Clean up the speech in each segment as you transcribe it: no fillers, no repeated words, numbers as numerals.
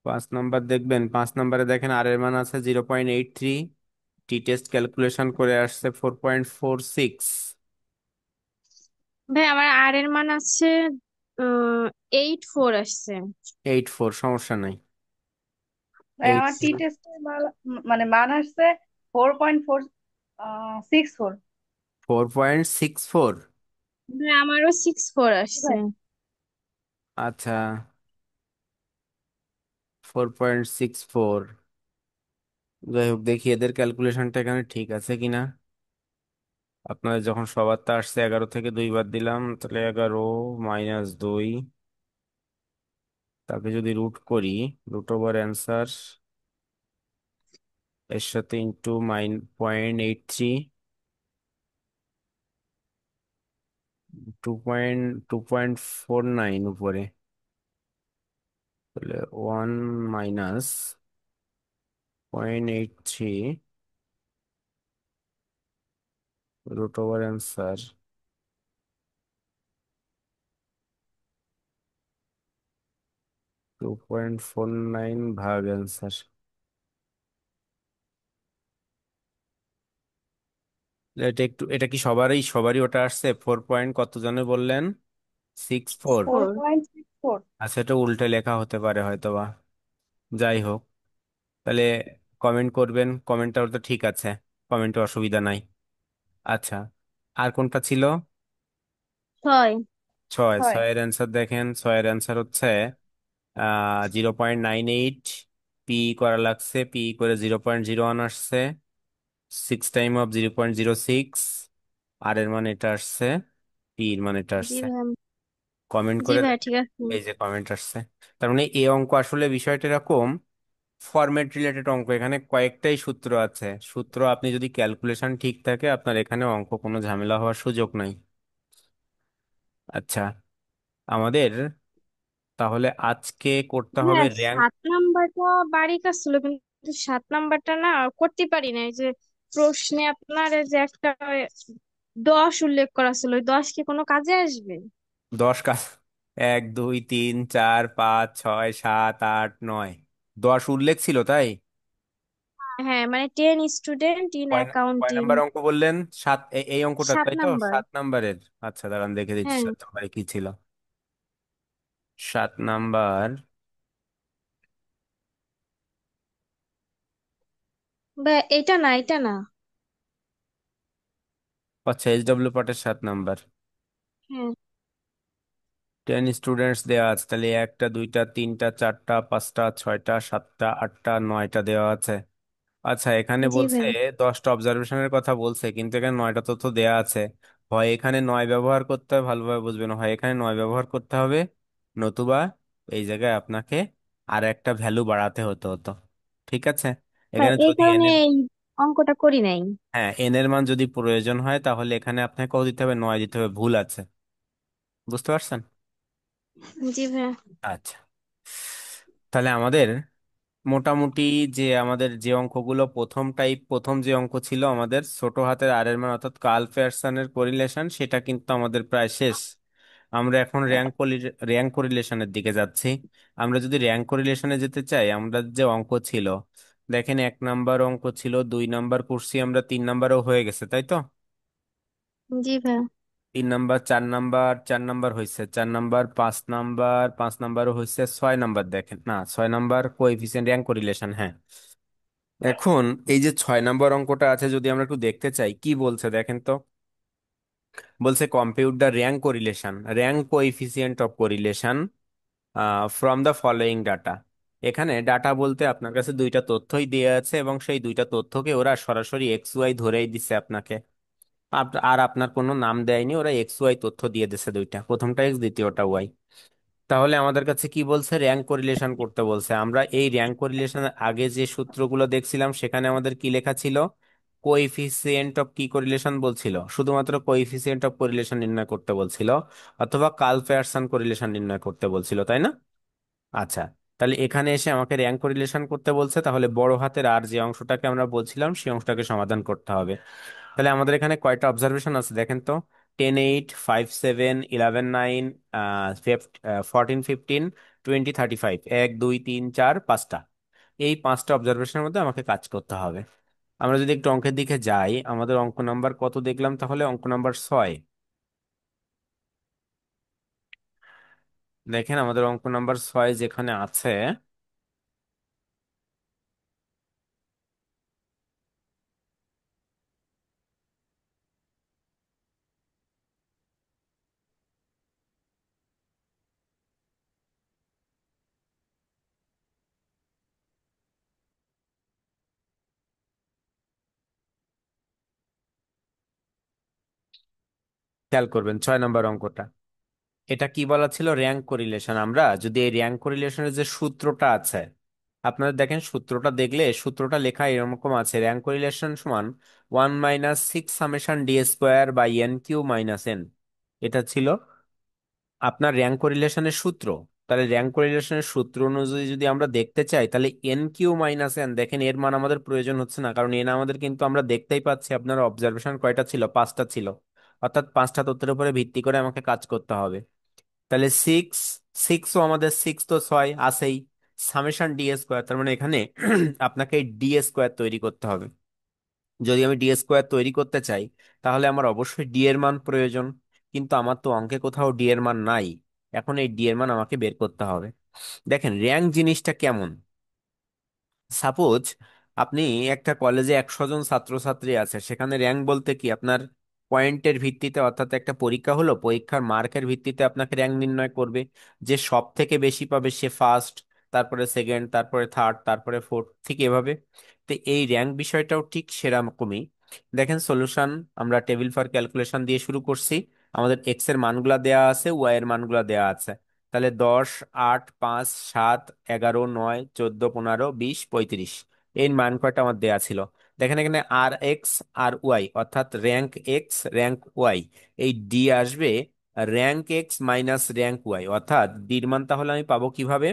5 number দেখবেন, 5 নাম্বারে দেখেন আর এর মান আছে 0.83, টি টেস্ট ক্যালকুলেশন করে আসছে 4.46। ভাই আমার আর এর মান আছে 8-4 আসছে। 8.4, সমস্যা নাই। ভাই এইট আমার টি টেস্টের মানে মান আসছে 4.464। 4.64। ভাই আমারও 6-4 আসছে। ভাই আচ্ছা, 4.64। যাই হোক, দেখি এদের ক্যালকুলেশনটা এখানে ঠিক আছে কিনা। আপনাদের যখন সবারটা আসছে 11 থেকে 2 বাদ দিলাম, তাহলে 11 - 2, তাকে যদি রুট করি, রুট ওভার অ্যান্সার এর সাথে ইন্টু 0.83, 2.49 উপরে, তাহলে 1 - 0.83 রুট ওভার অ্যান্সার 2.49 ভাগ অ্যান্সার। এটা কি সবারই ওটা আসছে? 4 পয়েন্ট কত জনে বললেন? 64। 4। 4.64। আচ্ছা, এটা উল্টে লেখা হতে পারে হয়তোবা। যাই হোক, তাহলে কমেন্ট করবেন, কমেন্টটা তো ঠিক আছে, কমেন্টে অসুবিধা নাই। আচ্ছা, আর কোনটা ছিল? 6। ছয়। 6। ছয়ের অ্যান্সার দেখেন, ছয়ের অ্যান্সার হচ্ছে 0.98। পি করা লাগছে, পি করে 0.01 আসছে, 6 টাইম অফ 0.06। আর এর মানে এটা আসছে, পি এর মানে এটা জি আসছে। ভাই। কমেন্ট জি করে ভাই দেখেন। ঠিক আছে। এই যে কমেন্ট আসছে। তার মানে এই অঙ্ক আসলে বিষয়টা এরকম, ফরম্যাট রিলেটেড অঙ্ক, এখানে কয়েকটাই সূত্র আছে। সূত্র আপনি যদি ক্যালকুলেশন ঠিক থাকে, আপনার এখানে অঙ্ক কোনো ঝামেলা হওয়ার সুযোগ নাই। আচ্ছা, আমাদের তাহলে আজকে করতে হবে হ্যাঁ, র্যাঙ্ক। 7 নাম্বারটা বাড়ি কাজ ছিল, কিন্তু 7 নাম্বারটা না করতে পারি না। এই যে প্রশ্নে আপনার এই যে একটা 10 উল্লেখ করা ছিল, ওই 10 কি কোনো কাজে আসবে? 10 কাজ? 1 2 3 4 5 6 7 8 9, 10 উল্লেখ ছিল তাই? হ্যাঁ মানে 10 স্টুডেন্ট ইন কয় অ্যাকাউন্টিং। নাম্বার অঙ্ক বললেন? 7, এই অঙ্কটা সাত তাই তো, নাম্বার 7 নাম্বারের। আচ্ছা, দাঁড়ান দেখে দিচ্ছি হ্যাঁ 7 নাম্বারে কি ছিল। 7 নাম্বার। বা এটা না, এটা না। আচ্ছা, SW পার্টের 7 নাম্বার। হ্যাঁ 10 স্টুডেন্টস দেওয়া আছে, তাহলে একটা দুইটা তিনটা চারটা পাঁচটা ছয়টা সাতটা আটটা নয়টা দেওয়া আছে। আচ্ছা, এখানে জি বলছে ভাই। 10টা অবজারভেশনের কথা বলছে, কিন্তু এখানে 9টা তথ্য দেয়া আছে। হয় এখানে 9 ব্যবহার করতে হবে, ভালোভাবে বুঝবেন, হয় এখানে 9 ব্যবহার করতে হবে, নতুবা এই জায়গায় আপনাকে আর একটা ভ্যালু বাড়াতে হতো। ঠিক আছে, ভাই এখানে এই যদি কারণে এই অঙ্কটা করি নাই। হ্যাঁ, এন এর মান যদি প্রয়োজন হয়, তাহলে এখানে আপনাকে কত দিতে হবে? 9 দিতে হবে, ভুল আছে। বুঝতে পারছেন? জি ভাই। আচ্ছা, তাহলে আমাদের মোটামুটি যে অঙ্কগুলো প্রথম যে অঙ্ক ছিল আমাদের ছোট হাতের আর এর মান অর্থাৎ কার্ল পেয়ারসনের কোরিলেশন, সেটা কিন্তু আমাদের প্রায় শেষ। আমরা এখন র্যাঙ্ক কোরিলেশনের দিকে যাচ্ছি। আমরা যদি র্যাঙ্ক কোরিলেশনে যেতে চাই, আমরা যে অঙ্ক ছিল, দেখেন 1 নাম্বার অঙ্ক ছিল, 2 নাম্বার করছি আমরা, 3 নাম্বারও হয়ে গেছে তাই তো। জি ভাই। 3 নাম্বার, 4 নাম্বার, 4 নাম্বার হয়েছে, 4 নাম্বার, 5 নাম্বার, 5 নাম্বারও হয়েছে, 6 নাম্বার দেখেন, না 6 নাম্বার কোএফিসিয়েন্ট র্যাঙ্ক কোরিলেশন, হ্যাঁ। এখন এই যে 6 নাম্বার অঙ্কটা আছে, যদি আমরা একটু দেখতে চাই কি বলছে দেখেন তো। বলছে compute the rank correlation, rank coefficient of correlation from the following data. এখানে ডাটা বলতে আপনার কাছে দুইটা তথ্যই দেওয়া আছে, এবং সেই দুইটা তথ্যকে ওরা সরাসরি এক্স ওয়াই ধরেই দিচ্ছে আপনাকে। আর আপনার কোনো নাম দেয়নি, ওরা এক্স ওয়াই তথ্য দিয়ে দিচ্ছে, দুইটা, প্রথমটা এক্স দ্বিতীয়টা ওয়াই। তাহলে আমাদের কাছে কি বলছে? র্যাঙ্ক কোরিলেশন করতে বলছে। আমরা এই র্যাঙ্ক কোরিলেশনের আগে যে সূত্রগুলো দেখছিলাম, সেখানে আমাদের কি লেখা ছিল? কোএফিসিয়েন্ট অফ কি কোরিলেশন বলছিল, শুধুমাত্র কোএফিসিয়েন্ট অফ কোরিলেশন নির্ণয় করতে বলছিল, অথবা কার্ল পেয়ারসন কোরিলেশন নির্ণয় করতে বলছিল, তাই না? আচ্ছা, তাহলে এখানে এসে আমাকে র্যাঙ্ক কোরিলেশন করতে বলছে, তাহলে বড় হাতের আর যে অংশটাকে আমরা বলছিলাম সেই অংশটাকে সমাধান করতে হবে। তাহলে আমাদের এখানে কয়টা অবজারভেশন আছে দেখেন তো। 10 8 5 7 11 9 14 15 20 35, 1 2 3 4 5টা। এই 5টা অবজারভেশনের মধ্যে আমাকে কাজ করতে হবে। আমরা যদি একটু অঙ্কের দিকে যাই, আমাদের অঙ্ক নাম্বার কত দেখলাম? তাহলে অঙ্ক নাম্বার 6। দেখেন আমাদের অঙ্ক নাম্বার 6 যেখানে আছে, খেয়াল করবেন 6 নম্বর অঙ্কটা। এটা কি বলা ছিল? র্যাঙ্ক করিলেশন। আমরা যদি এই র্যাঙ্ক করিলেশনের যে সূত্রটা আছে, আপনারা দেখেন সূত্রটা দেখলে, সূত্রটা লেখা এরকম আছে: র্যাঙ্ক করিলেশন সমান 1 - 6 summation d² by n³ - n। এটা ছিল আপনার র্যাঙ্ক করিলেশনের সূত্র। তাহলে র্যাঙ্ক করিলেশনের সূত্র অনুযায়ী যদি আমরা দেখতে চাই, তাহলে n³ - n, দেখেন এর মান আমাদের প্রয়োজন হচ্ছে না, কারণ এন আমাদের কিন্তু আমরা দেখতেই পাচ্ছি আপনার অবজারভেশন কয়টা ছিল, 5টা ছিল। অর্থাৎ 5টা তথ্যের উপরে ভিত্তি করে আমাকে কাজ করতে হবে। তাহলে সিক্স, সিক্সও আমাদের 6 তো 6 আছেই, সামেশন d², তার মানে এখানে আপনাকে d² তৈরি করতে হবে। যদি আমি d² তৈরি করতে চাই, তাহলে আমার অবশ্যই ডি এর মান প্রয়োজন, কিন্তু আমার তো অঙ্কে কোথাও ডি এর মান নাই। এখন এই ডি এর মান আমাকে বের করতে হবে। দেখেন র্যাঙ্ক জিনিসটা কেমন। সাপোজ আপনি একটা কলেজে 100 জন ছাত্রছাত্রী আছে, সেখানে র্যাঙ্ক বলতে কি আপনার পয়েন্টের ভিত্তিতে, অর্থাৎ একটা পরীক্ষা হলো, পরীক্ষার মার্কের ভিত্তিতে আপনাকে র্যাঙ্ক নির্ণয় করবে। যে সব থেকে বেশি পাবে সে ফার্স্ট, তারপরে সেকেন্ড, তারপরে থার্ড, তারপরে ফোর্থ, ঠিক এভাবে। তো এই র্যাঙ্ক বিষয়টাও ঠিক সেরকমই। দেখেন সলিউশন, আমরা টেবিল ফর ক্যালকুলেশন দিয়ে শুরু করছি। আমাদের এক্স এর মানগুলা দেয়া আছে, ওয়াই এর মানগুলা দেয়া আছে। তাহলে 10 8 5 7 11 9 14 15 20 35, এই মান কয়টা আমার দেয়া ছিল। দেখেন এখানে আর এক্স আর ওয়াই, অর্থাৎ র্যাঙ্ক এক্স র্যাঙ্ক ওয়াই, এই ডি আসবে rank X minus rank Y. অর্থাৎ ডির মান তাহলে আমি পাবো কিভাবে?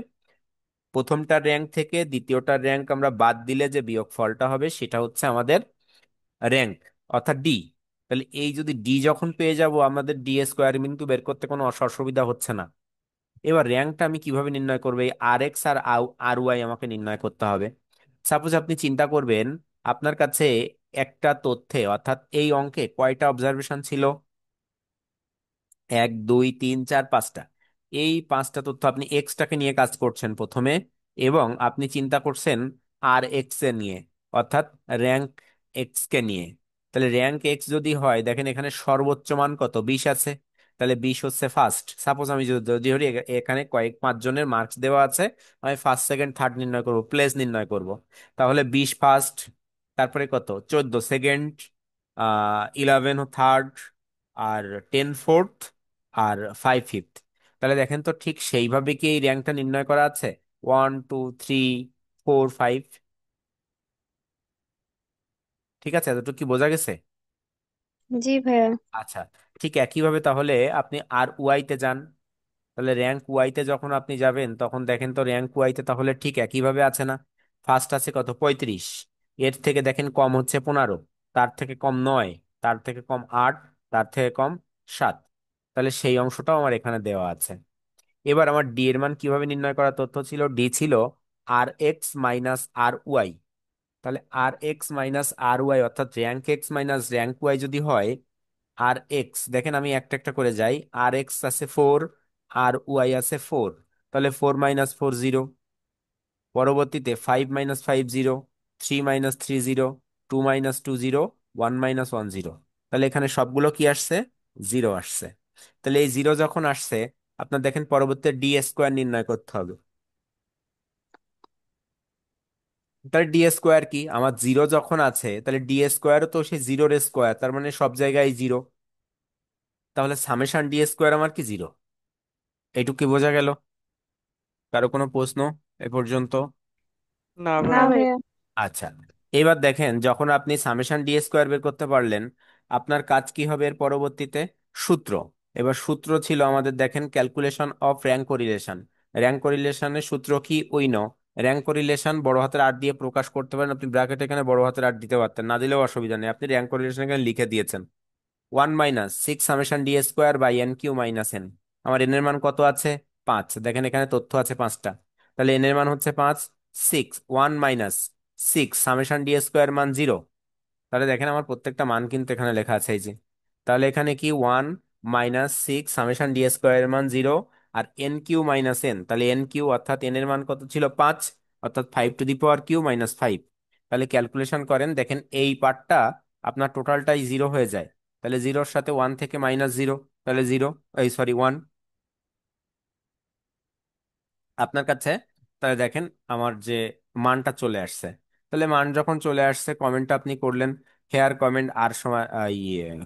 প্রথমটার র্যাঙ্ক থেকে দ্বিতীয়টার র্যাঙ্ক আমরা বাদ দিলে যে বিয়োগ ফলটা হবে, সেটা হচ্ছে আমাদের র্যাঙ্ক, অর্থাৎ ডি। তাহলে এই যদি ডি যখন পেয়ে যাব, আমাদের d² কিন্তু বের করতে কোনো অসুবিধা হচ্ছে না। এবার র্যাঙ্কটা আমি কিভাবে নির্ণয় করবো? এই আর এক্স আর আর ওয়াই আমাকে নির্ণয় করতে হবে। সাপোজ আপনি চিন্তা করবেন, আপনার কাছে একটা তথ্যে, অর্থাৎ এই অঙ্কে কয়টা অবজারভেশন ছিল? 1 2 3 4 5টা। এই 5টা তথ্য আপনি এক্সটাকে নিয়ে কাজ করছেন প্রথমে, এবং আপনি চিন্তা করছেন আর এক্স এ নিয়ে, অর্থাৎ র্যাঙ্ক এক্স কে নিয়ে। তাহলে র্যাঙ্ক এক্স যদি হয়, দেখেন এখানে সর্বোচ্চ মান কত? 20 আছে। তাহলে 20 হচ্ছে ফার্স্ট। সাপোজ আমি যদি ধরি এখানে কয়েক 5 জনের মার্কস দেওয়া আছে, আমি ফার্স্ট সেকেন্ড থার্ড নির্ণয় করব, প্লেস নির্ণয় করব। তাহলে 20 ফার্স্ট, তারপরে কত? 14 সেকেন্ড, 11 থার্ড, আর 10 ফোর্থ, আর 5 ফিফথ। তাহলে দেখেন তো ঠিক সেইভাবে কি এই র্যাঙ্কটা নির্ণয় করা আছে? 1 2 3 4 5। ঠিক আছে, এতটুকু কি বোঝা গেছে? জি ভাইয়া। আচ্ছা, ঠিক একইভাবে তাহলে আপনি আর ওয়াইতে যান। তাহলে র্যাঙ্ক ওয়াইতে যখন আপনি যাবেন, তখন দেখেন তো র্যাঙ্ক ওয়াইতে তাহলে ঠিক একইভাবে আছে না? ফার্স্ট আছে কত? 35। এর থেকে দেখেন কম হচ্ছে 15, তার থেকে কম 9, তার থেকে কম 8, তার থেকে কম 7। তাহলে সেই অংশটাও আমার এখানে দেওয়া আছে। এবার আমার ডি এর মান কিভাবে নির্ণয় করার তথ্য ছিল? ডি ছিল R X minus R Y. তাহলে R X minus R Y, অর্থাৎ rank X minus rank Y যদি হয়, আর এক্স, দেখেন আমি একটা একটা করে যাই। আর এক্স আছে 4, আর ওয়াই আছে 4। তাহলে 4 - 4 0। পরবর্তীতে 5 - 5 0, 3 - 3 0, 2 - 2 0, 1 - 1 0। তাহলে এখানে সবগুলো কি আসছে? জিরো আসছে। তাহলে এই জিরো যখন আসছে, আপনার দেখেন পরবর্তী d² নির্ণয় করতে হবে। তাহলে d² কি? আমার জিরো যখন আছে, তাহলে d² তো সেই জিরোর স্কোয়ার, তার মানে সব জায়গায় জিরো। তাহলে সামেশন d² আমার কি? জিরো। এইটুকু কি বোঝা গেল? কারো কোনো প্রশ্ন এ পর্যন্ত? না না ভাইয়া। ভাইয়া। আচ্ছা, এবার দেখেন যখন আপনি সামেশন d² বের করতে পারলেন, আপনার কাজ কি হবে এর পরবর্তীতে? সূত্র। এবার সূত্র ছিল আমাদের, দেখেন ক্যালকুলেশন অফ র্যাঙ্ক করিলেশন। র্যাঙ্ক করিলেশনের সূত্র কি? We know. র্যাঙ্ক করিলেশন বড় হাতের আর দিয়ে প্রকাশ করতে পারেন, আপনি ব্র্যাকেট এখানে বড় হাতের আর দিতে পারতেন, না দিলেও অসুবিধা নেই, আপনি র্যাঙ্ক করিলেশন এখানে লিখে দিয়েছেন। 1 - 6 ∑ d² / n³ - n। আমার n এর মান কত আছে? 5। দেখেন এখানে তথ্য আছে 5টা। তাহলে n এর মান হচ্ছে 5। 1 - 6 ∑ d² মান 0। তাহলে দেখেন আমার প্রত্যেকটা মান কিন্তু এখানে লেখা আছে, এই যে। তাহলে এখানে কি 1 - 6 ∑ d² মান 0, আর n³ - n, তাহলে n³ অর্থাৎ n এর মান কত ছিল? 5, অর্থাৎ 5⁵ তাহলে ক্যালকুলেশন করেন, দেখেন এই পার্টটা আপনার টোটালটাই 0 হয়ে যায়। তাহলে জিরোর সাথে 1 থেকে -0, তাহলে 0, এই সরি 1 আপনার কাছে। তাহলে দেখেন আমার যে মানটা চলে আসছে। তাহলে মান যখন চলে আসছে, কমেন্টটা আপনি করলেন, হেয়ার কমেন্ট আর সমান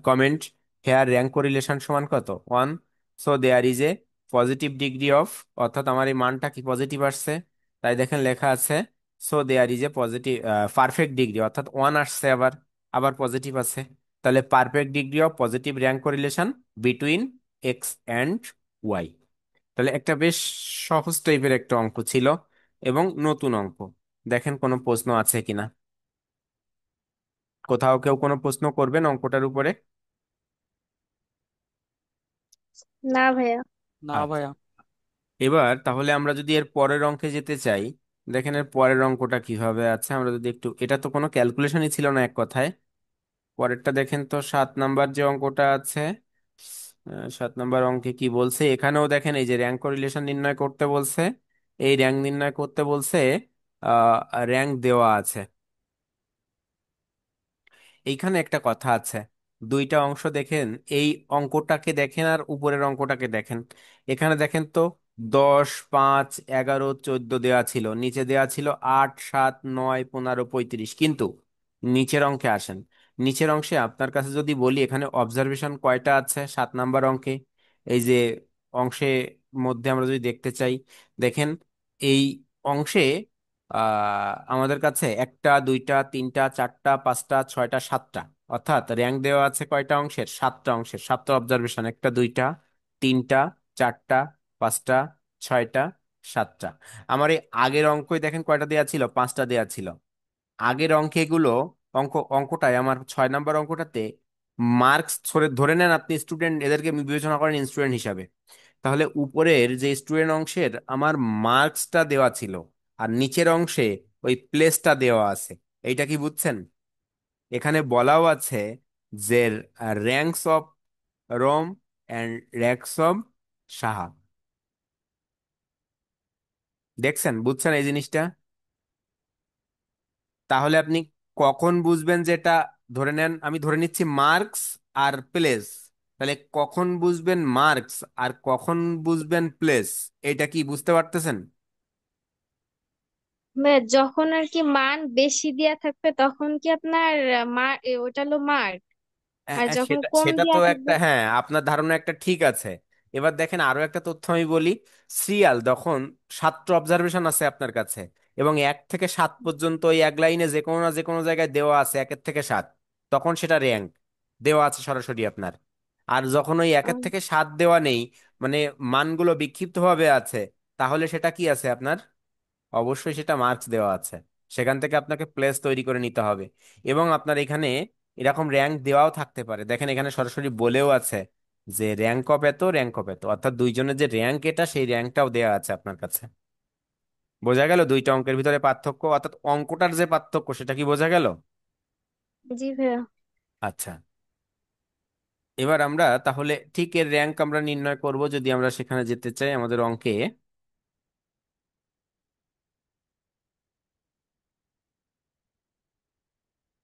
কমেন্ট হেয়ার র্যাঙ্ক কোরিলেশন সমান কত? 1। So there is a positive degree of, অর্থাৎ আমার এই মানটা কি পজিটিভ আসছে। তাই দেখেন লেখা আছে, so there is a positive perfect degree, অর্থাৎ 1 আসছে, আবার আবার পজিটিভ আছে। তাহলে perfect degree of positive rank correlation between X and Y. তাহলে একটা বেশ সহজ টাইপের একটা অঙ্ক ছিল, এবং নতুন অঙ্ক। দেখেন কোনো প্রশ্ন আছে কিনা, কোথাও কেউ কোনো প্রশ্ন করবেন অঙ্কটার উপরে? না ভাইয়া। না আচ্ছা, ভাইয়া। এবার তাহলে আমরা যদি এর পরের অঙ্কে যেতে চাই, দেখেন এর পরের অঙ্কটা কিভাবে আছে, আমরা যদি একটু, এটা তো কোনো ক্যালকুলেশনই ছিল না এক কথায়। পরেরটা দেখেন তো, 7 নাম্বার যে অঙ্কটা আছে, 7 নাম্বার অঙ্কে কি বলছে, এখানেও দেখেন এই যে র্যাঙ্ক রিলেশন নির্ণয় করতে বলছে। এই র্যাঙ্ক নির্ণয় করতে বলছে, র্যাঙ্ক দেওয়া আছে। এইখানে একটা কথা আছে, দুইটা অংশ দেখেন, এই অঙ্কটাকে দেখেন আর উপরের অঙ্কটাকে দেখেন। এখানে দেখেন তো 10, 5, 11, 14 দেওয়া ছিল, নিচে দেওয়া ছিল 8, 7, 9, 15, 35, কিন্তু নিচের অঙ্কে আসেন। নিচের অংশে আপনার কাছে যদি বলি, এখানে অবজারভেশন কয়টা আছে 7 নাম্বার অঙ্কে? এই যে অংশে মধ্যে আমরা যদি দেখতে চাই, দেখেন এই অংশে আমাদের কাছে একটা, দুইটা, তিনটা, চারটা, পাঁচটা, ছয়টা, সাতটা, অর্থাৎ র্যাঙ্ক দেওয়া আছে কয়টা অংশের? 7টা অংশের, 7টা অবজারভেশন, একটা, দুইটা, তিনটা, চারটা, পাঁচটা, ছয়টা, সাতটা। আমার এই আগের অঙ্কই দেখেন কয়টা দেওয়া ছিল? 5টা দেওয়া ছিল। আগের অঙ্কে এগুলো, অঙ্কটায় আমার 6 নাম্বার অঙ্কটাতে মার্কস ধরে ধরে নেন আপনি স্টুডেন্ট, এদেরকে বিবেচনা করেন স্টুডেন্ট হিসাবে। তাহলে উপরের যে স্টুডেন্ট অংশের আমার মার্কসটা দেওয়া ছিল, আর নিচের অংশে ওই প্লেসটা দেওয়া আছে। এইটা কি বুঝছেন? এখানে বলাও আছে যে ranks of Rom and ranks of Saha. দেখছেন, বুঝছেন এই জিনিসটা? তাহলে আপনি কখন বুঝবেন যে এটা, ধরে নেন আমি ধরে নিচ্ছি মার্কস আর প্লেস, তাহলে কখন বুঝবেন মার্কস আর কখন বুঝবেন প্লেস? এটা কি বুঝতে পারতেছেন? ভাইয়া, যখন আর কি মান বেশি দেয়া থাকবে তখন কি আপনার ওটা হলো মার্ক। আর যখন সেটা কম সেটা তো দেয়া একটা, থাকবে। হ্যাঁ, আপনার ধারণা একটা ঠিক আছে। এবার দেখেন আরো একটা তথ্য আমি বলি। সিরিয়াল যখন 7টা অবজারভেশন আছে আপনার কাছে, এবং 1 থেকে 7 পর্যন্ত ওই এক লাইনে যে কোনো না যে কোনো জায়গায় দেওয়া আছে 1 থেকে 7, তখন সেটা র্যাঙ্ক দেওয়া আছে সরাসরি আপনার। আর যখন ওই 1 থেকে 7 দেওয়া নেই, মানে মানগুলো বিক্ষিপ্ত ভাবে আছে, তাহলে সেটা কি আছে আপনার? অবশ্যই সেটা মার্কস দেওয়া আছে। সেখান থেকে আপনাকে প্লেস তৈরি করে নিতে হবে। এবং আপনার এখানে এরকম র্যাঙ্ক দেওয়াও থাকতে পারে, দেখেন এখানে সরাসরি বলেও আছে যে র্যাঙ্ক অফ এত, র্যাঙ্ক অফ এত, অর্থাৎ দুইজনের যে র্যাঙ্ক, এটা সেই র্যাঙ্কটাও দেওয়া আছে আপনার কাছে। বোঝা গেল দুইটা অঙ্কের ভিতরে পার্থক্য, অর্থাৎ অঙ্কটার যে পার্থক্য সেটা কি বোঝা গেল? জি ভাইয়া। আচ্ছা, এবার আমরা তাহলে ঠিক এর র্যাঙ্ক আমরা নির্ণয় করব যদি আমরা সেখানে যেতে চাই আমাদের অঙ্কে।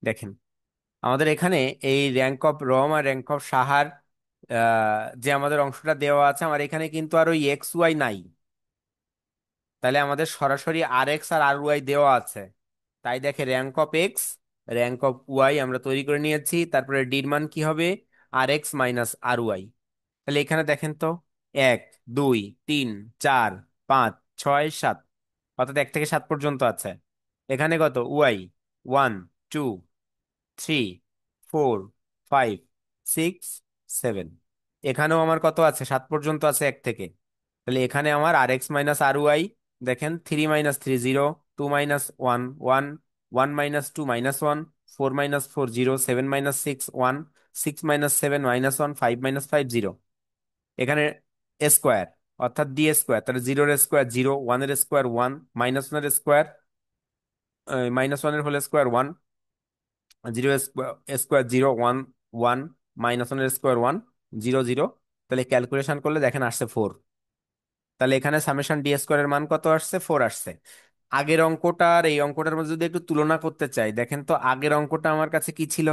দেখেন আমাদের এখানে এই র্যাঙ্ক অফ রম আর র্যাঙ্ক অফ সাহার যে আমাদের অংশটা দেওয়া আছে, আমার এখানে কিন্তু আর ওই এক্স ওয়াই নাই। তাহলে আমাদের সরাসরি আর এক্স আর আর ওয়াই দেওয়া আছে। তাই দেখে rank of X, rank of Y আমরা তৈরি করে নিয়েছি। তারপরে ডির মান কি হবে? r(x - r y)। তাহলে এখানে দেখেন তো, 1, 2, 3, 4, 5, 6, 7, অর্থাৎ 1 থেকে 7 পর্যন্ত আছে। এখানে কত? ওয়াই 1, 2, 3, 4, 5, 6, 7। এখানেও আমার কত আছে? 7 পর্যন্ত আছে 1 থেকে। তাহলে এখানে আমার r(x - r y), দেখেন 3 - 3 0, 2 - 1 1, 1 - 2 - 1, 4 - 4 0, 7 - 6 1, 6 - 7 - 1 5 - 5 0। এখানে স্কোয়ার, অর্থাৎ ডি স্কোয়ার, তাহলে জিরোর স্কোয়ার জিরো, ওয়ানের স্কোয়ার ওয়ান, -1-এর স্কোয়ার, -1-এর whole square one, zero square zero, one one, -1-এর স্কোয়ার ওয়ান, জিরো জিরো। তাহলে ক্যালকুলেশন করলে দেখেন আসছে 4। তাহলে এখানে সামেশন ডি স্কোয়ারের মান কত আসছে? 4 আসছে। আগের অঙ্কটা আর এই অঙ্কটার মধ্যে যদি একটু তুলনা করতে চাই, দেখেন তো আগের অঙ্কটা আমার কাছে কি ছিল।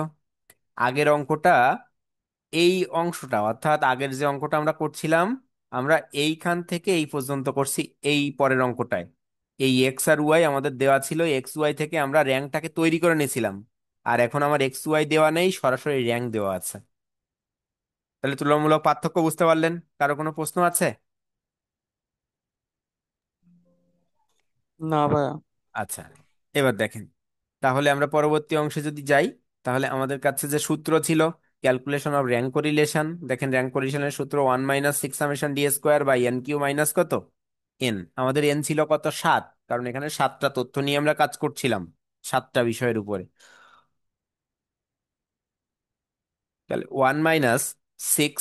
আগের অঙ্কটা এই অংশটা, অর্থাৎ আগের যে অঙ্কটা আমরা করছিলাম, আমরা এইখান থেকে এই পর্যন্ত করছি। এই পরের অঙ্কটায় এই এক্স আর ওয়াই আমাদের দেওয়া ছিল, এক্স ওয়াই থেকে আমরা র্যাঙ্কটাকে তৈরি করে নিয়েছিলাম। আর এখন আমার এক্স ওয়াই দেওয়া নেই, সরাসরি র্যাঙ্ক দেওয়া আছে। তাহলে তুলনামূলক পার্থক্য বুঝতে পারলেন? কারো কোনো প্রশ্ন আছে? না ভাইয়া। আচ্ছা, এবার দেখেন, তাহলে আমরা পরবর্তী অংশে যদি যাই, তাহলে আমাদের কাছে যে সূত্র ছিল ক্যালকুলেশন অফ র্যাঙ্ক কোরিলেশন, দেখেন র্যাঙ্ক কোরিলেশনের সূত্র 1 - 6 summation D square by N cube minus কত, এন। আমাদের এন ছিল কত? 7, কারণ এখানে 7টা তথ্য নিয়ে আমরা কাজ করছিলাম, 7টা বিষয়ের উপরে। তাহলে 1 - 6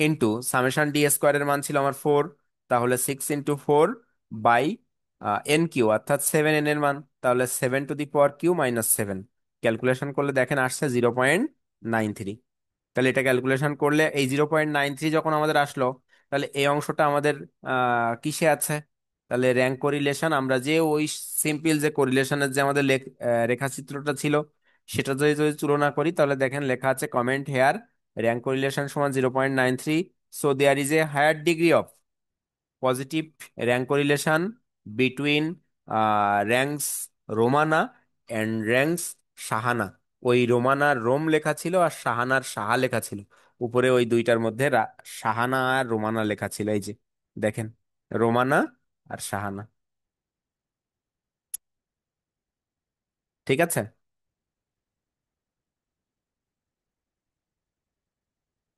ইন্টু সামেশন ডি স্কোয়ারের মান ছিল আমার 4, তাহলে 6 × 4 বাই এন কিউ, অর্থাৎ 7 এন এর মান, তাহলে 7 to the power cube - 7। Calculation করলে দেখেন আসছে 0.93। তাহলে এটা ক্যালকুলেশন করলে এই 0.93 যখন আমাদের আসলো, তাহলে এই অংশটা আমাদের কিসে আছে? তাহলে র্যাঙ্ক কোরিলেশন, আমরা যে ওই সিম্পল যে কোরিলেশনের যে আমাদের রেখাচিত্রটা ছিল, সেটা যদি যদি তুলনা করি, তাহলে দেখেন লেখা আছে কমেন্ট হেয়ার র্যাঙ্ক কোরিলেশন সমান 0.93। So there is a higher degree of positive rank correlation between ranks Romana and ranks Sahana. ওই রোমানার রোম লেখা ছিল আর সাহানার সাহা লেখা ছিল। উপরে ওই দুইটার মধ্যে সাহানা আর রোমানা লেখা ছিল, এই যে দেখেন, রোমানা আর সাহানা। ঠিক আছে।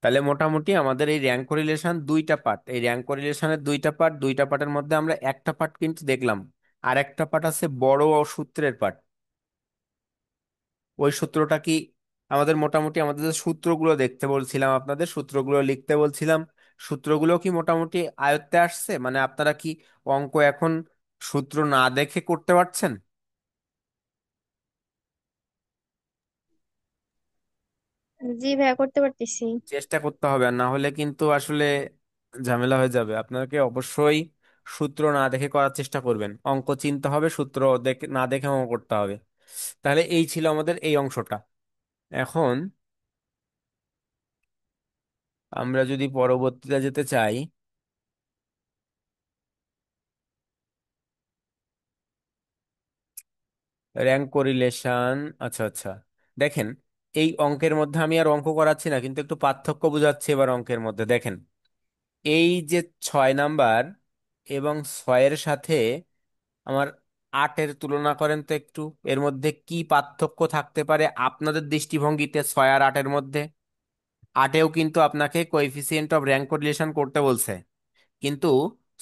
তাহলে মোটামুটি আমাদের এই র্যাঙ্ক কোরিলেশন দুইটা পার্ট, এই র্যাঙ্ক কোরিলেশনের দুইটা পার্ট, দুইটা পার্টের মধ্যে আমরা একটা পার্ট কিন্তু দেখলাম। আর একটা পার্ট আছে বড় সূত্রের পার্ট। ওই সূত্রটা কি? আমাদের মোটামুটি আমাদের যে সূত্রগুলো দেখতে বলছিলাম, আপনাদের সূত্রগুলো লিখতে বলছিলাম, সূত্রগুলো কি মোটামুটি আয়ত্তে আসছে? মানে আপনারা কি অঙ্ক এখন সূত্র না দেখে করতে পারছেন? জি ভাইয়া, করতে পারতেছি। চেষ্টা করতে হবে, আর না হলে কিন্তু আসলে ঝামেলা হয়ে যাবে। আপনাকে অবশ্যই সূত্র না দেখে করার চেষ্টা করবেন, অঙ্ক চিনতে হবে, সূত্র দেখে না দেখে অঙ্ক করতে হবে। তাহলে এই ছিল আমাদের এই অংশটা। এখন আমরা যদি পরবর্তীতে যেতে চাই, র্যাঙ্ক কোরিলেশন। আচ্ছা আচ্ছা, দেখেন, এই অঙ্কের মধ্যে আমি আর অঙ্ক করাচ্ছি না, কিন্তু একটু পার্থক্য বোঝাচ্ছি এবার অঙ্কের মধ্যে। দেখেন, এই যে 6 নাম্বার এবং 6-এর সাথে আমার 8-এর তুলনা করেন তো একটু। এর মধ্যে কি পার্থক্য থাকতে পারে আপনাদের দৃষ্টিভঙ্গিতে 6 আর 8-এর মধ্যে? 8-এও কিন্তু আপনাকে কোএফিসিয়েন্ট অফ র্যাঙ্ক কোরিলেশন করতে বলছে, কিন্তু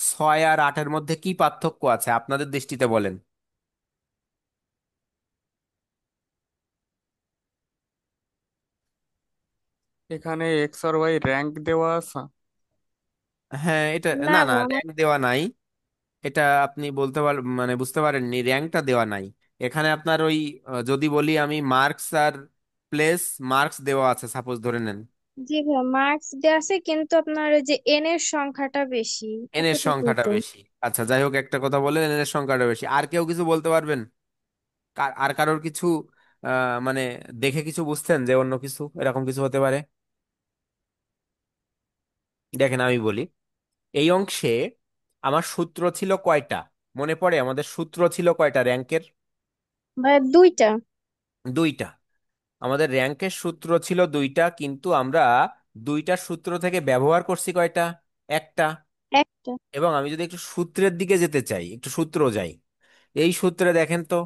6 আর 8-এর মধ্যে কি পার্থক্য আছে আপনাদের দৃষ্টিতে বলেন। এখানে এক্স আর ওয়াই র্যাঙ্ক দেওয়া আছে। হ্যাঁ, এটা না না না, ভাইয়া, র্যাঙ্ক দেওয়া নাই। এটা আপনি বলতে মানে বুঝতে পারেননি, র্যাঙ্কটা দেওয়া নাই। এখানে আপনার ওই যদি বলি আমি মার্কস আর প্লেস, মার্কস দেওয়া আছে সাপোজ ধরে নেন। জি ভাইয়া, মার্কস দেওয়া আছে কিন্তু আপনার ওই যে এন এর সংখ্যাটা বেশি, এন এর এতটুকুই সংখ্যাটা তো। বেশি। আচ্ছা, যাই হোক, একটা কথা বলেন, এন এর সংখ্যাটা বেশি। আর কেউ কিছু বলতে পারবেন? আর কারোর কিছু মানে দেখে কিছু বুঝছেন যে অন্য কিছু এরকম কিছু হতে পারে? দেখেন আমি বলি, এই অংশে আমার সূত্র ছিল কয়টা? মনে পড়ে আমাদের সূত্র ছিল কয়টা র্যাঙ্কের? ভাইয়া দুইটা। দুইটা। আমাদের র্যাঙ্কের সূত্র ছিল দুইটা, কিন্তু আমরা দুইটা সূত্র থেকে ব্যবহার করছি কয়টা? একটা। একটা। এবং আমি যদি একটু সূত্রের দিকে যেতে চাই, একটু সূত্র যাই, এই সূত্রে দেখেন তো,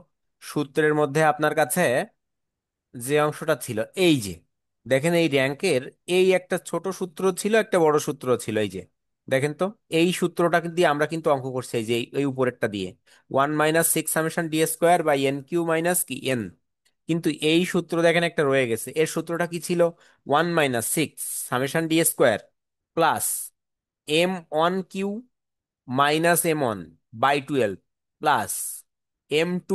সূত্রের মধ্যে আপনার কাছে যে অংশটা ছিল, এই যে দেখেন, এই র্যাঙ্কের এই একটা ছোট সূত্র ছিল, একটা বড় সূত্র ছিল, এই যে দেখেন তো, এই সূত্রটা দিয়ে আমরা কিন্তু অঙ্ক করছি, এই যে এই উপরেরটা দিয়ে 1 - 6 summation D square by N cube minus কি এন। কিন্তু এই সূত্র দেখেন একটা রয়ে গেছে। এর সূত্রটা কি ছিল? 1 - 6 summation D square plus M1Q -M1/12 plus M2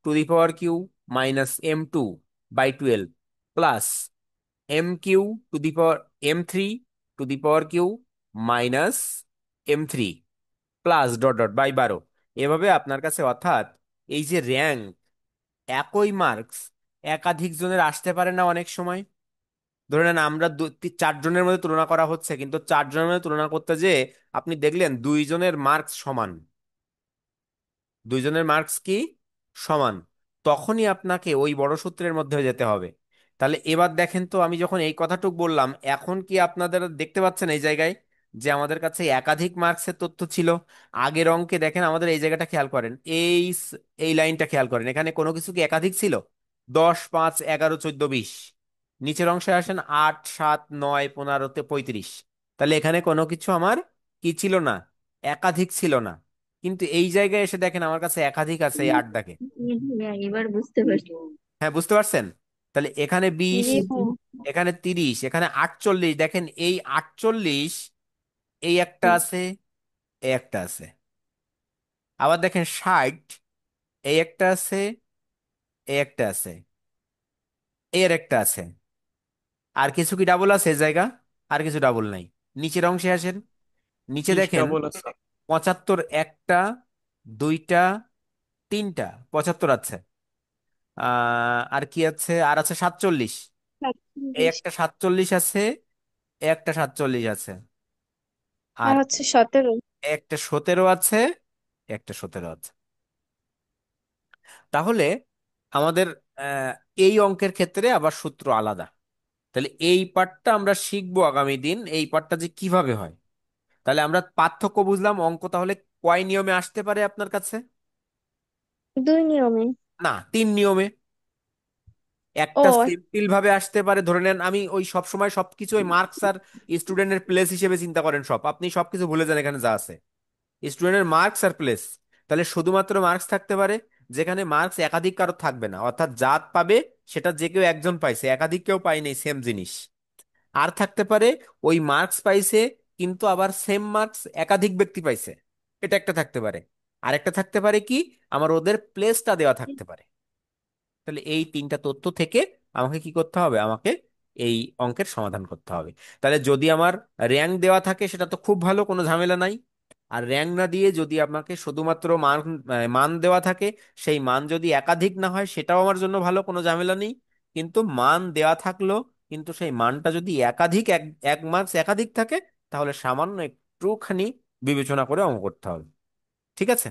to the power cube -M2/12 plus M3 to the power cube -M3 plus dot dot by 12। এভাবে আপনার কাছে, অর্থাৎ এই যে র্যাঙ্ক, একই মার্কস একাধিক জনের আসতে পারে না অনেক সময়। ধরে নেন আমরা 4 জনের মধ্যে তুলনা করা হচ্ছে, কিন্তু 4 জনের মধ্যে তুলনা করতে যে আপনি দেখলেন 2 জনের মার্কস সমান, 2 জনের মার্কস কি সমান, তখনই আপনাকে ওই বড় সূত্রের মধ্যে যেতে হবে। তাহলে এবার দেখেন তো, আমি যখন এই কথাটুক বললাম, এখন কি আপনাদের দেখতে পাচ্ছেন এই জায়গায় যে আমাদের কাছে একাধিক মার্কসের তথ্য ছিল? আগের অঙ্কে দেখেন, আমাদের এই জায়গাটা খেয়াল করেন, এই লাইনটা খেয়াল করেন, এখানে কোনো কিছু কি একাধিক ছিল? 10, 5, 11, 14, 20। নিচের অংশে আসেন 8, 7, 9, 15, 35। তাহলে এখানে কোনো কিছু আমার কি ছিল না? একাধিক ছিল না। কিন্তু এই জায়গায় এসে দেখেন আমার কাছে একাধিক আছে এই 8টাকে। হ্যাঁ, এবার বুঝতে পারছি। হ্যাঁ, বুঝতে পারছেন? তাহলে এখানে 20, জি ভাইয়া। এখানে 30, এখানে 48। দেখেন এই 48, এই একটা আছে, এই একটা আছে। আবার দেখেন 60, এই একটা আছে, এই একটা আছে, এর একটা আছে। আর কিছু কি ডাবল আছে এই জায়গা? আর কিছু ডাবল নাই। নিচের অংশে আসেন, নিচে 30 দেখেন ডাবল আছে। 75, একটা, দুইটা, তিনটা, 75 আছে। আর কি আছে? আর আছে 47। এই 47। একটা 47 আছে, এই একটা 47 আছে। আর আর হচ্ছে 17। একটা 17 আছে, একটা 17 আছে। তাহলে আমাদের আহ, এই অঙ্কের ক্ষেত্রে আবার সূত্র আলাদা। তাহলে এই পার্টটা আমরা শিখবো আগামী দিন, এই পার্টটা যে কিভাবে হয়। তাহলে আমরা পার্থক্য বুঝলাম। অঙ্ক তাহলে কয় নিয়মে আসতে পারে আপনার কাছে? 2 নিয়মে। না, 3 নিয়মে। একটা ও। সিম্পল ভাবে আসতে পারে, ধরে নেন আমি ওই সব সময় সবকিছু ওই মার্কস আর স্টুডেন্টের প্লেস হিসেবে চিন্তা করেন, সব আপনি সবকিছু ভুলে যান এখানে যা আছে, স্টুডেন্টের মার্কস আর প্লেস। তাহলে শুধুমাত্র মার্কস থাকতে পারে, যেখানে মার্কস একাধিক কারো থাকবে না, অর্থাৎ জাত পাবে সেটা যে কেউ একজন পাইছে, একাধিক কেউ পায়নি সেম জিনিস। আর থাকতে পারে ওই মার্কস পাইছে, কিন্তু আবার সেম মার্কস একাধিক ব্যক্তি পাইছে, এটা একটা থাকতে পারে। আরেকটা থাকতে পারে কি, আমার ওদের প্লেসটা দেওয়া থাকতে পারে। তাহলে এই 3টা তথ্য থেকে আমাকে কি করতে হবে? আমাকে এই অঙ্কের সমাধান করতে হবে। তাহলে যদি আমার র্যাঙ্ক দেওয়া থাকে সেটা তো খুব ভালো, কোনো ঝামেলা নাই। আর র্যাঙ্ক না দিয়ে যদি আমাকে শুধুমাত্র মান মান দেওয়া থাকে, সেই মান যদি একাধিক না হয় সেটাও আমার জন্য ভালো, কোনো ঝামেলা নেই। কিন্তু মান দেওয়া থাকলো, কিন্তু সেই মানটা যদি একাধিক, এক এক মার্কস একাধিক থাকে, তাহলে সামান্য একটুখানি বিবেচনা করে অঙ্ক করতে হবে। ঠিক আছে?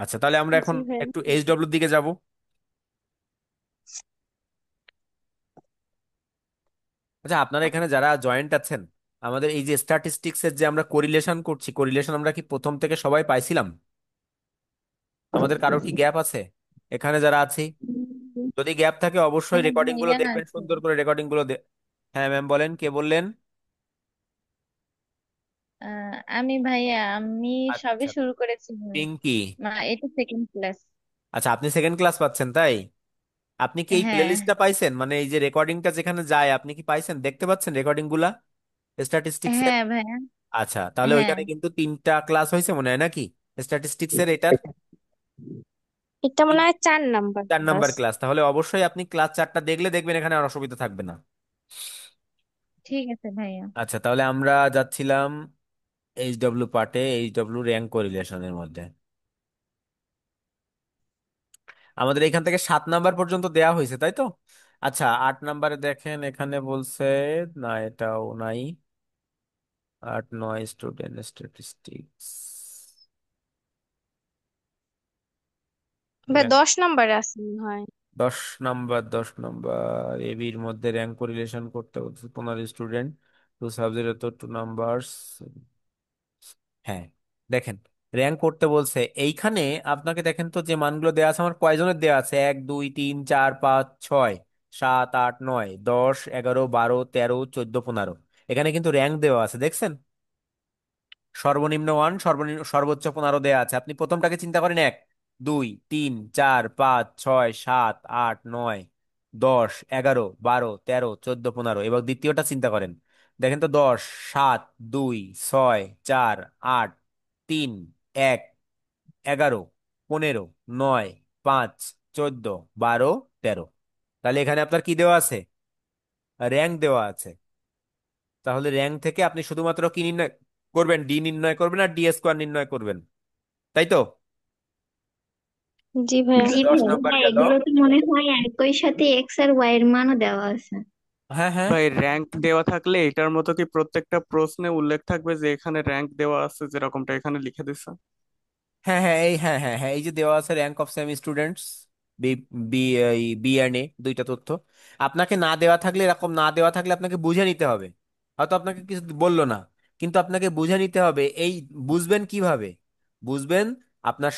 আচ্ছা, তাহলে আমরা জি এখন ভাইয়া। একটু এইচডব্লিউর দিকে যাব। আচ্ছা, আপনারা এখানে যারা জয়েন্ট আছেন, আমাদের এই যে স্ট্যাটিস্টিক্স এর যে আমরা কোরিলেশন করছি, কোরিলেশন আমরা কি প্রথম থেকে সবাই পাইছিলাম? আমাদের কারোর কি গ্যাপ আছে এখানে যারা আছি? যদি গ্যাপ থাকে অবশ্যই হ্যাঁ রেকর্ডিং গুলো ভাইয়া দেখবেন, আছে। সুন্দর করে রেকর্ডিং গুলো হ্যাঁ ম্যাম, বলেন, কে বললেন? আমি ভাইয়া, আমি সবে আচ্ছা, শুরু করেছি। পিঙ্কি। এটা সেকেন্ড ক্লাস। আচ্ছা, আপনি সেকেন্ড ক্লাস পাচ্ছেন, তাই? আপনি কি এই হ্যাঁ। প্লেলিস্টটা পাইছেন, মানে এই যে রেকর্ডিংটা যেখানে যায় আপনি কি পাইছেন, দেখতে পাচ্ছেন রেকর্ডিং গুলা স্ট্যাটিস্টিক্স এর? হ্যাঁ ভাইয়া। আচ্ছা, তাহলে হ্যাঁ। ওইখানে কিন্তু 3টা ক্লাস হয়েছে মনে হয় নাকি স্ট্যাটিস্টিক্স এর এটার? এটা মনে হয় 4 নাম্বার 4 নাম্বার ক্লাস। ক্লাস, তাহলে অবশ্যই আপনি ক্লাস 4টা দেখলে দেখবেন এখানে আর অসুবিধা থাকবে না। ঠিক আছে ভাইয়া। আচ্ছা, তাহলে আমরা যাচ্ছিলাম এইচডব্লিউ পার্টে, এইচডব্লিউ র্যাঙ্ক কোরিলেশনের মধ্যে। আমাদের এখান থেকে 7 নাম্বার পর্যন্ত দেয়া হয়েছে, তাই তো? আচ্ছা, 8 নাম্বারে দেখেন এখানে বলছে, না এটাও নাই, 8, 9 স্টুডেন্ট স্ট্যাটিস্টিক্স। বা 10 নাম্বারে আছে মনে হয়। 10 নাম্বার, 10 নাম্বার এবির মধ্যে র্যাঙ্ক কোরিলেশন করতে বলছে, 15 স্টুডেন্ট, 2 সাবজেক্ট, তো 2 নাম্বারস। হ্যাঁ, দেখেন র্যাঙ্ক করতে বলছে এইখানে। আপনাকে দেখেন তো যে মানগুলো দেওয়া আছে আমার কয়জনের দেওয়া আছে, 1, 2, 3, 4, 5, 6, 7, 8, 9, 10, 11, 12, 13, 14, 15। এখানে কিন্তু র্যাঙ্ক দেওয়া আছে, দেখছেন? সর্বনিম্ন 1, সর্বনিম্ন সর্বোচ্চ 15 দেওয়া আছে। আপনি প্রথমটাকে চিন্তা করেন 1, 2 3 4 5 6 7 8 9 10 11 12 13 14 এবার দ্বিতীয়টা চিন্তা করেন। দেখেন তো 10 7 2 6 4 8 3 1 11 12 13 তাহলে এখানে আপনার কি দেওয়া আছে? র্যাঙ্ক দেওয়া আছে। তাহলে র্যাঙ্ক থেকে আপনি শুধুমাত্র কি নির্ণয় করবেন? ডি নির্ণয় করবেন আর ডি স্কোয়ার নির্ণয় করবেন, তাই তো? জি ভাইয়া। জি তাহলে দশ ভাই, নাম্বার হ্যাঁ গেল। এগুলো তো মনে হয় একই সাথে এক্স আর ওয়াই এর মানও দেওয়া আছে। হ্যাঁ, হ্যাঁ, ভাই র্যাঙ্ক দেওয়া থাকলে এটার মতো কি প্রত্যেকটা প্রশ্নে উল্লেখ থাকবে যে এখানে র্যাঙ্ক দেওয়া আছে, যেরকমটা এখানে লিখে দিছে? হ্যাঁ, হ্যাঁ, হ্যাঁ, এই যে দেওয়া আছে rank of semi students, B B B and A, দুইটা তথ্য। আপনাকে না দেওয়া থাকলে, এরকম না দেওয়া থাকলে আপনাকে বুঝে নিতে হবে। হয়তো আপনাকে কিছু বললো না, কিন্তু আপনাকে বুঝে নিতে হবে। এই বুঝবেন কিভাবে? বুঝবেন, আপনার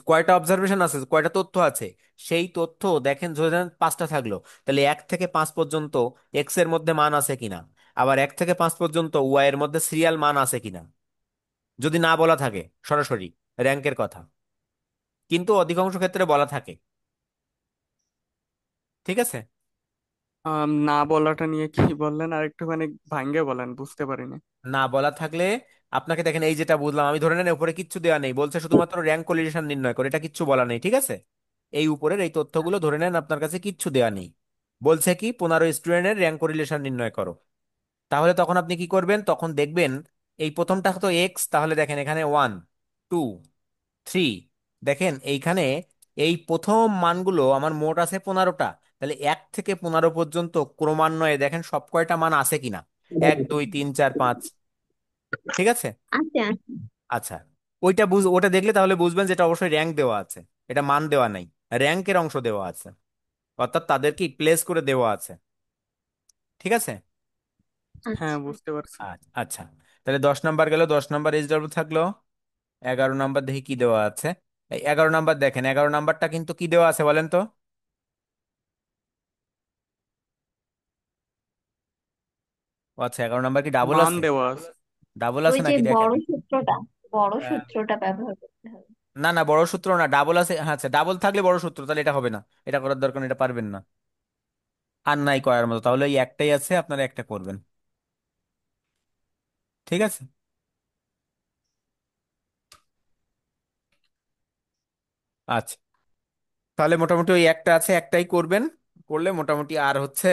কয়টা অবজারভেশন আছে, কয়টা তথ্য আছে, সেই তথ্য দেখেন। ধরে নেন 5টা থাকলো, তাহলে 1 থেকে 5 পর্যন্ত এক্স এর মধ্যে মান আছে কিনা, আবার 1 থেকে 5 পর্যন্ত ওয়াই এর মধ্যে সিরিয়াল মান আছে কিনা, যদি না বলা থাকে সরাসরি র্যাঙ্কের কথা, কিন্তু অধিকাংশ ক্ষেত্রে বলা থাকে। ঠিক আছে? না বলাটা নিয়ে কি বললেন, আর একটুখানি ভাঙ্গে বলেন, বুঝতে পারিনি। না বলা থাকলে আপনাকে, দেখেন এই যেটা বুঝলাম আমি, ধরে নেন উপরে কিচ্ছু দেওয়া নেই, বলছে শুধুমাত্র র্যাঙ্ক কোলিশন নির্ণয় করে, এটা কিচ্ছু বলা নেই, ঠিক আছে? এই উপরের এই তথ্যগুলো ধরে নেন আপনার কাছে কিচ্ছু দেওয়া নেই, বলছে কি 15 স্টুডেন্টের র্যাঙ্ক কোরিলেশন নির্ণয় করো। তাহলে তখন আপনি কি করবেন? তখন দেখবেন এই প্রথমটা তো এক্স, তাহলে দেখেন এখানে 1 2 3, দেখেন এইখানে এই প্রথম মানগুলো আমার মোট আছে 15টা। তাহলে 1 থেকে 15 পর্যন্ত ক্রমান্বয়ে দেখেন সব কয়টা মান আছে কিনা, 1 2 3 4 5। ঠিক আছে? আচ্ছা। আচ্ছা, ওটা দেখলে তাহলে বুঝবেন যেটা অবশ্যই র্যাঙ্ক দেওয়া আছে, এটা মান দেওয়া নাই, র্যাঙ্কের অংশ দেওয়া আছে, অর্থাৎ তাদেরকে প্লেস করে দেওয়া আছে। ঠিক আছে? হ্যাঁ, আচ্ছা। বুঝতে পারছি। আচ্ছা, তাহলে 10 নাম্বার গেল, 10 নাম্বার এইচডব্লিউ থাকলো। 11 নাম্বার দেখি কি দেওয়া আছে। এই 11 নাম্বার দেখেন, 11 নাম্বারটা কিন্তু কি দেওয়া আছে বলেন তো? ও আচ্ছা, 11 নাম্বার কি ডাবল মান আছে? দেওয়া আছে। ডাবল ওই আছে যে নাকি দেখেন। বড় আহ, সূত্রটা ব্যবহার করতে হবে। না, না, বড় সূত্র না, ডাবল আছে। হ্যাঁ, আচ্ছা, ডাবল থাকলে বড় সূত্র, তাহলে এটা হবে না, এটা করার দরকার নেই, এটা পারবেন না। আর নাই করার মতো, তাহলে এই একটাই আছে, আপনারা একটা করবেন। ঠিক আছে? আচ্ছা, তাহলে মোটামুটি ওই একটা আছে, একটাই করবেন। করলে মোটামুটি আর হচ্ছে,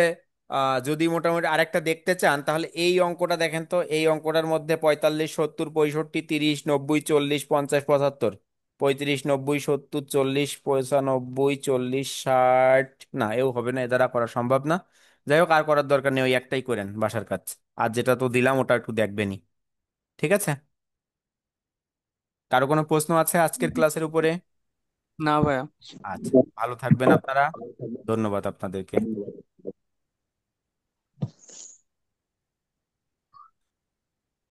যদি মোটামুটি আরেকটা দেখতে চান তাহলে এই অঙ্কটা দেখেন তো। এই অঙ্কটার মধ্যে 45 70 65 30 90 40 50 75, 35 90 70 40 95 40 60, না এও হবে না, এ দ্বারা করা সম্ভব না। যাই হোক, আর করার দরকার নেই, ওই একটাই করেন বাসার কাজ। আর যেটা তো দিলাম ওটা একটু দেখবেনই। ঠিক আছে? কারো কোনো প্রশ্ন আছে আজকের ক্লাসের উপরে? না ভাইয়া। আচ্ছা, ভালো থাকবেন আপনারা। ধন্যবাদ আপনাদেরকে।